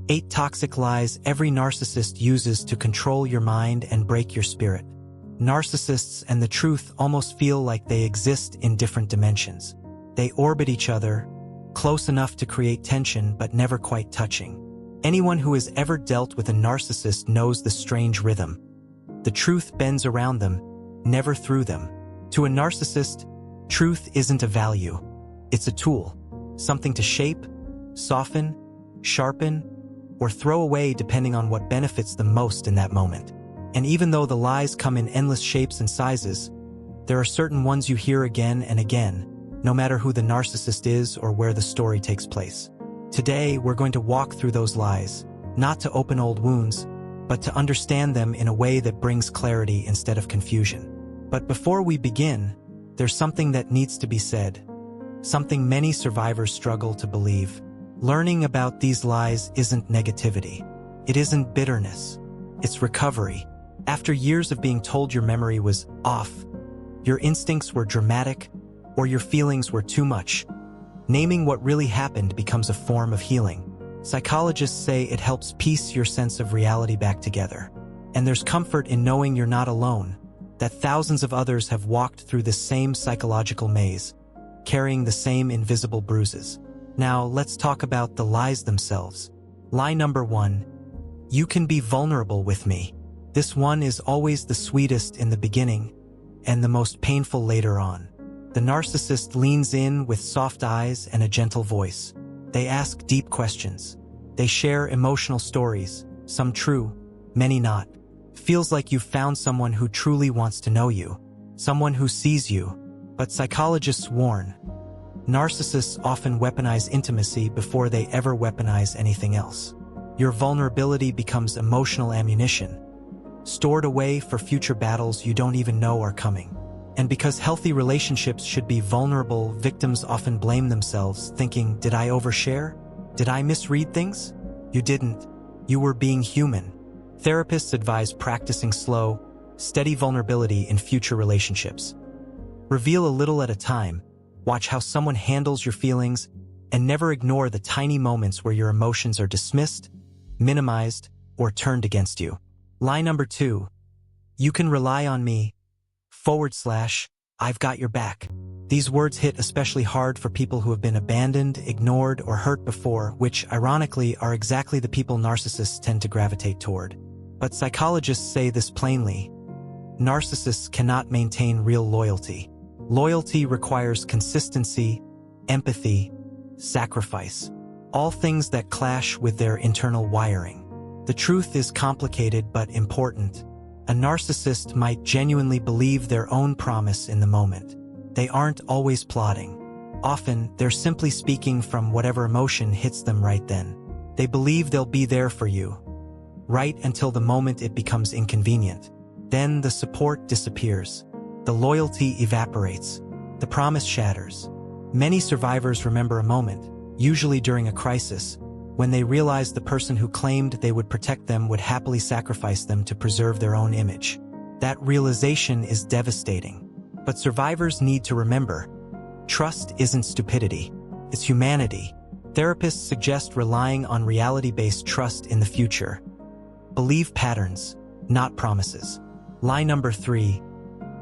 8 toxic lies every narcissist uses to control your mind and break your spirit. Narcissists and the truth almost feel like they exist in different dimensions. They orbit each other, close enough to create tension but never quite touching. Anyone who has ever dealt with a narcissist knows the strange rhythm. The truth bends around them, never through them. To a narcissist, truth isn't a value. It's a tool, something to shape, soften, sharpen, or throw away depending on what benefits them most in that moment. And even though the lies come in endless shapes and sizes, there are certain ones you hear again and again, no matter who the narcissist is or where the story takes place. Today, we're going to walk through those lies, not to open old wounds, but to understand them in a way that brings clarity instead of confusion. But before we begin, there's something that needs to be said, something many survivors struggle to believe. Learning about these lies isn't negativity. It isn't bitterness. It's recovery. After years of being told your memory was off, your instincts were dramatic, or your feelings were too much, naming what really happened becomes a form of healing. Psychologists say it helps piece your sense of reality back together. And there's comfort in knowing you're not alone, that thousands of others have walked through the same psychological maze, carrying the same invisible bruises. Now, let's talk about the lies themselves. Lie number 1. You can be vulnerable with me. This one is always the sweetest in the beginning and the most painful later on. The narcissist leans in with soft eyes and a gentle voice. They ask deep questions. They share emotional stories, some true, many not. Feels like you've found someone who truly wants to know you, someone who sees you. But psychologists warn, narcissists often weaponize intimacy before they ever weaponize anything else. Your vulnerability becomes emotional ammunition, stored away for future battles you don't even know are coming. And because healthy relationships should be vulnerable, victims often blame themselves, thinking, did I overshare? Did I misread things? You didn't. You were being human. Therapists advise practicing slow, steady vulnerability in future relationships. Reveal a little at a time, watch how someone handles your feelings, and never ignore the tiny moments where your emotions are dismissed, minimized, or turned against you. Lie number 2. You can rely on me, / I've got your back. These words hit especially hard for people who have been abandoned, ignored, or hurt before, which, ironically, are exactly the people narcissists tend to gravitate toward. But psychologists say this plainly. Narcissists cannot maintain real loyalty. Loyalty requires consistency, empathy, sacrifice, all things that clash with their internal wiring. The truth is complicated but important. A narcissist might genuinely believe their own promise in the moment. They aren't always plotting. Often, they're simply speaking from whatever emotion hits them right then. They believe they'll be there for you, right until the moment it becomes inconvenient. Then the support disappears. The loyalty evaporates. The promise shatters. Many survivors remember a moment, usually during a crisis, when they realized the person who claimed they would protect them would happily sacrifice them to preserve their own image. That realization is devastating. But survivors need to remember, trust isn't stupidity, it's humanity. Therapists suggest relying on reality-based trust in the future. Believe patterns, not promises. Lie number 3.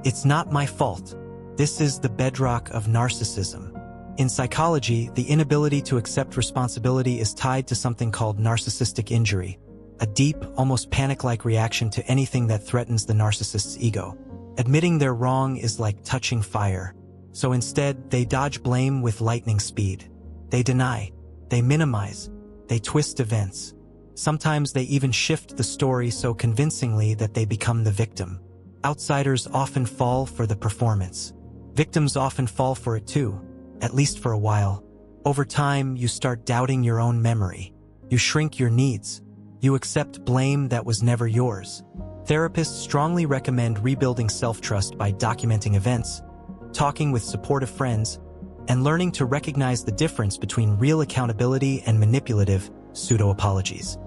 It's not my fault. This is the bedrock of narcissism. In psychology, the inability to accept responsibility is tied to something called narcissistic injury, a deep, almost panic-like reaction to anything that threatens the narcissist's ego. Admitting they're wrong is like touching fire, so instead, they dodge blame with lightning speed. They deny, they minimize, they twist events. Sometimes they even shift the story so convincingly that they become the victim. Outsiders often fall for the performance. Victims often fall for it too. At least for a while. Over time, you start doubting your own memory. You shrink your needs. You accept blame that was never yours. Therapists strongly recommend rebuilding self-trust by documenting events, talking with supportive friends, and learning to recognize the difference between real accountability and manipulative pseudo-apologies.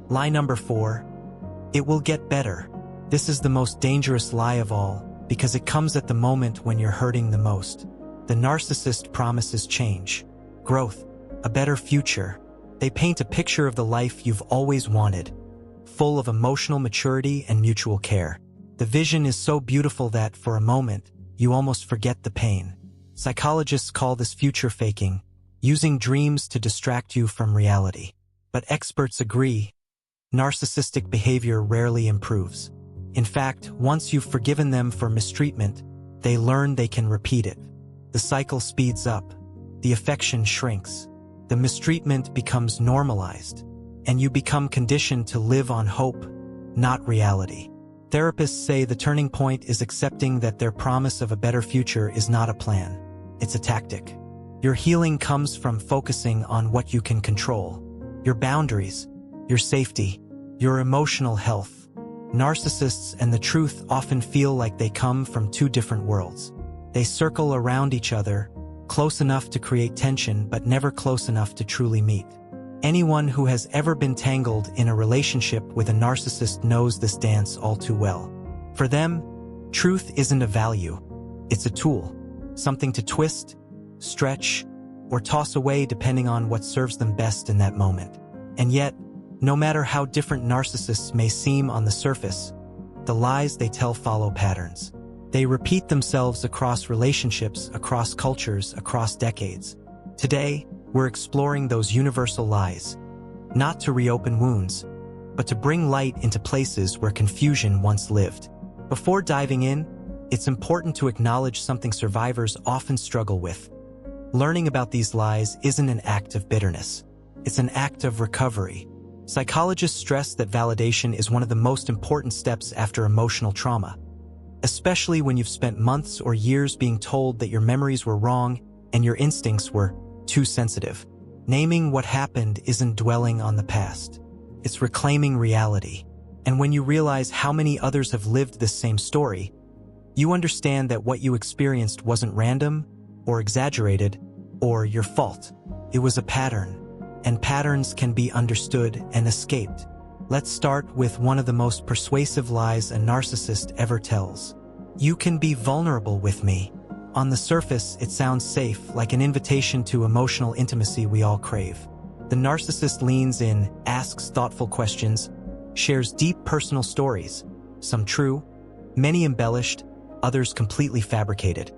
Lie number 4. It will get better. This is the most dangerous lie of all, because it comes at the moment when you're hurting the most. The narcissist promises change, growth, a better future, They paint a picture of the life you've always wanted, full of emotional maturity and mutual care. The vision is so beautiful that, for a moment, you almost forget the pain. Psychologists call this future faking, using dreams to distract you from reality. But experts agree, narcissistic behavior rarely improves. In fact, once you've forgiven them for mistreatment, they learn they can repeat it. The cycle speeds up, the affection shrinks, the mistreatment becomes normalized, and you become conditioned to live on hope, not reality. Therapists say the turning point is accepting that their promise of a better future is not a plan. It's a tactic. Your healing comes from focusing on what you can control: your boundaries, your safety, your emotional health. Narcissists and the truth often feel like they come from two different worlds. They circle around each other, close enough to create tension but never close enough to truly meet. Anyone who has ever been tangled in a relationship with a narcissist knows this dance all too well. For them, truth isn't a value. It's a tool, something to twist, stretch, or toss away depending on what serves them best in that moment. And yet, no matter how different narcissists may seem on the surface, the lies they tell follow patterns. They repeat themselves across relationships, across cultures, across decades. Today, we're exploring those universal lies, not to reopen wounds, but to bring light into places where confusion once lived. Before diving in, it's important to acknowledge something survivors often struggle with. Learning about these lies isn't an act of bitterness. It's an act of recovery. Psychologists stress that validation is one of the most important steps after emotional trauma, especially when you've spent months or years being told that your memories were wrong and your instincts were too sensitive. Naming what happened isn't dwelling on the past. It's reclaiming reality. And when you realize how many others have lived this same story, you understand that what you experienced wasn't random or exaggerated or your fault. It was a pattern, and patterns can be understood and escaped. Let's start with one of the most persuasive lies a narcissist ever tells. You can be vulnerable with me. On the surface, it sounds safe, like an invitation to emotional intimacy we all crave. The narcissist leans in, asks thoughtful questions, shares deep personal stories, some true, many embellished, others completely fabricated,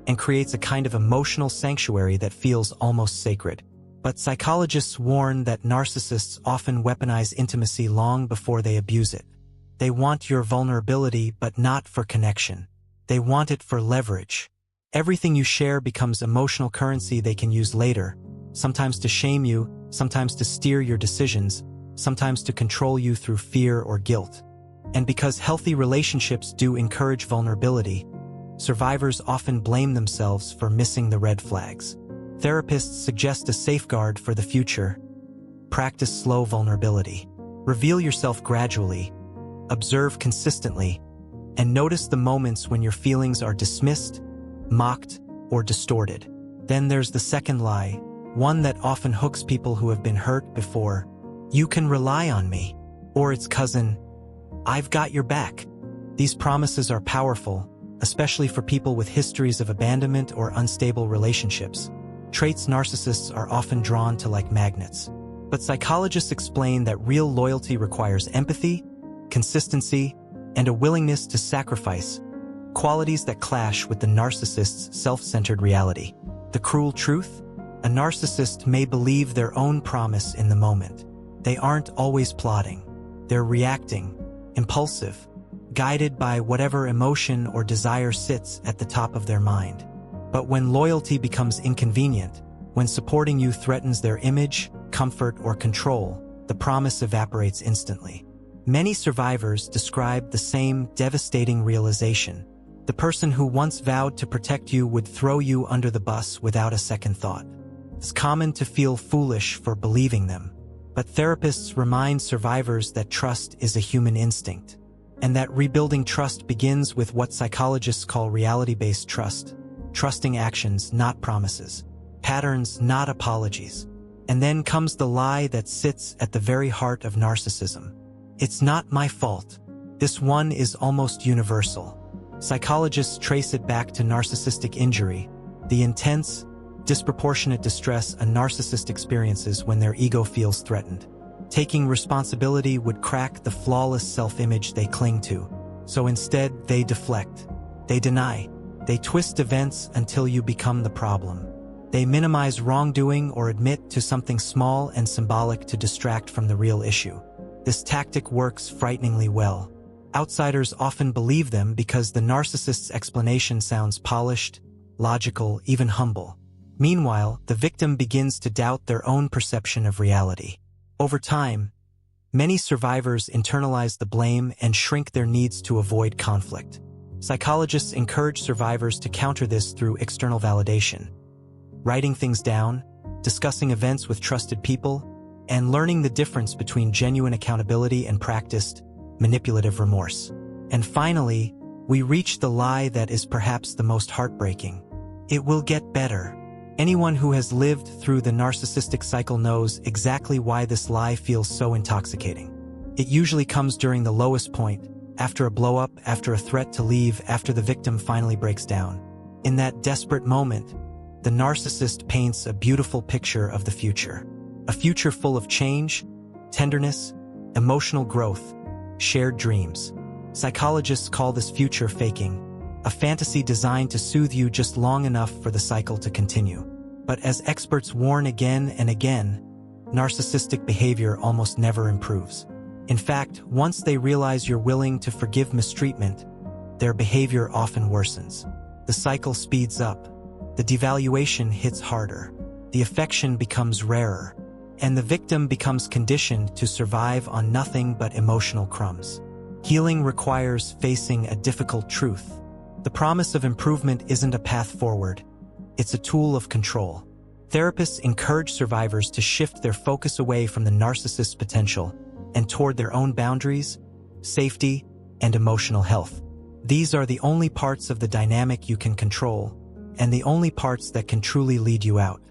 and creates a kind of emotional sanctuary that feels almost sacred. But psychologists warn that narcissists often weaponize intimacy long before they abuse it. They want your vulnerability, but not for connection. They want it for leverage. Everything you share becomes emotional currency they can use later, sometimes to shame you, sometimes to steer your decisions, sometimes to control you through fear or guilt. And because healthy relationships do encourage vulnerability, survivors often blame themselves for missing the red flags. Therapists suggest a safeguard for the future. Practice slow vulnerability. Reveal yourself gradually, observe consistently, and notice the moments when your feelings are dismissed, mocked, or distorted. Then there's the second lie, one that often hooks people who have been hurt before. You can rely on me. Or its cousin, I've got your back. These promises are powerful, especially for people with histories of abandonment or unstable relationships. Traits narcissists are often drawn to like magnets. But psychologists explain that real loyalty requires empathy, consistency, and a willingness to sacrifice, qualities that clash with the narcissist's self-centered reality. The cruel truth? A narcissist may believe their own promise in the moment. They aren't always plotting. They're reacting, impulsive, guided by whatever emotion or desire sits at the top of their mind. But when loyalty becomes inconvenient, when supporting you threatens their image, comfort, or control, the promise evaporates instantly. Many survivors describe the same devastating realization. The person who once vowed to protect you would throw you under the bus without a second thought. It's common to feel foolish for believing them, but therapists remind survivors that trust is a human instinct, and that rebuilding trust begins with what psychologists call reality-based trust. Trusting actions, not promises. Patterns, not apologies. And then comes the lie that sits at the very heart of narcissism. It's not my fault. This one is almost universal. Psychologists trace it back to narcissistic injury, the intense, disproportionate distress a narcissist experiences when their ego feels threatened. Taking responsibility would crack the flawless self-image they cling to. So instead, they deflect. They deny. They twist events until you become the problem. They minimize wrongdoing or admit to something small and symbolic to distract from the real issue. This tactic works frighteningly well. Outsiders often believe them because the narcissist's explanation sounds polished, logical, even humble. Meanwhile, the victim begins to doubt their own perception of reality. Over time, many survivors internalize the blame and shrink their needs to avoid conflict. Psychologists encourage survivors to counter this through external validation. Writing things down, discussing events with trusted people, and learning the difference between genuine accountability and practiced, manipulative remorse. And finally, we reach the lie that is perhaps the most heartbreaking. It will get better. Anyone who has lived through the narcissistic cycle knows exactly why this lie feels so intoxicating. It usually comes during the lowest point, after a blow-up, after a threat to leave, after the victim finally breaks down. In that desperate moment, the narcissist paints a beautiful picture of the future. A future full of change, tenderness, emotional growth, shared dreams. Psychologists call this future faking, a fantasy designed to soothe you just long enough for the cycle to continue. But as experts warn again and again, narcissistic behavior almost never improves. In fact, once they realize you're willing to forgive mistreatment, their behavior often worsens. The cycle speeds up. The devaluation hits harder. The affection becomes rarer. And the victim becomes conditioned to survive on nothing but emotional crumbs. Healing requires facing a difficult truth. The promise of improvement isn't a path forward. It's a tool of control. Therapists encourage survivors to shift their focus away from the narcissist's potential and toward their own boundaries, safety, and emotional health. These are the only parts of the dynamic you can control, and the only parts that can truly lead you out.